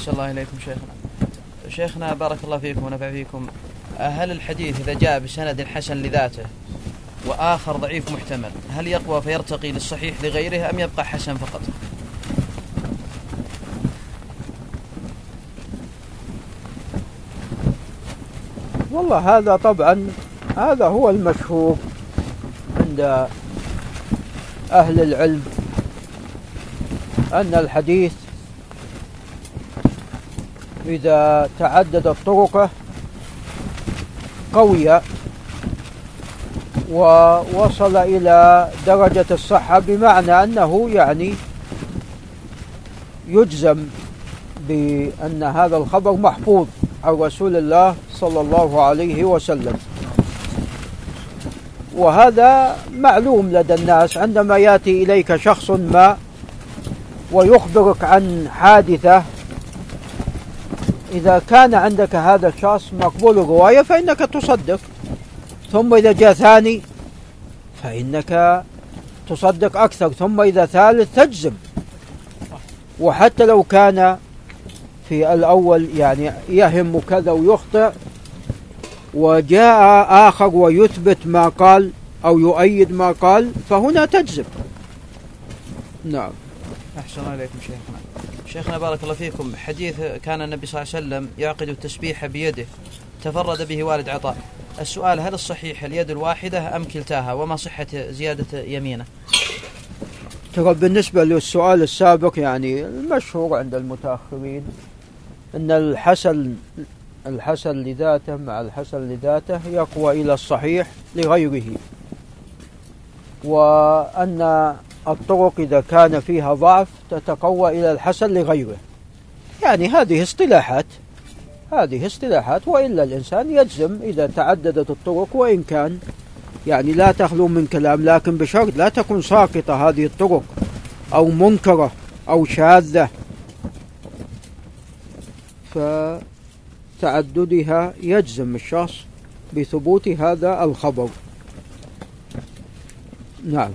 أحسن الله إليكم شيخنا بارك الله فيكم ونفع فيكم. هل الحديث إذا جاء بسند حسن لذاته وآخر ضعيف محتمل هل يقوى فيرتقي للصحيح لغيره أم يبقى حسن فقط؟ والله هذا طبعا هذا هو المشهور عند أهل العلم، أن الحديث إذا تعددت طرقه قوي ووصل إلى درجة الصحة، بمعنى أنه يعني يجزم بأن هذا الخبر محفوظ عن رسول الله صلى الله عليه وسلم. وهذا معلوم لدى الناس، عندما يأتي إليك شخص ما ويخبرك عن حادثة، إذا كان عندك هذا الشخص مقبول الرواية فإنك تصدق، ثم إذا جاء ثاني فإنك تصدق أكثر، ثم إذا ثالث تجزم. وحتى لو كان في الأول يعني يهم كذا ويخطئ، وجاء آخر ويثبت ما قال أو يؤيد ما قال، فهنا تجزم. نعم. أحسن الله إليكم شيخنا بارك الله فيكم. حديث كان النبي صلى الله عليه وسلم يعقد التسبيح بيده تفرد به والد عطاء، السؤال هل الصحيح اليد الواحدة أم كلتاها، وما صحة زيادة يمينه؟ ترى بالنسبة للسؤال السابق يعني المشهور عند المتأخرين أن الحسن لذاته مع الحسن لذاته يقوى إلى الصحيح لغيره، وأن الطرق إذا كان فيها ضعف تتقوى إلى الحسن لغيره. يعني هذه اصطلاحات، وإلا الإنسان يجزم إذا تعددت الطرق، وإن كان يعني لا تخلو من كلام، لكن بشرط لا تكون ساقطة هذه الطرق أو منكرة أو شاذة، فتعددها يجزم الشخص بثبوت هذا الخبر. نعم.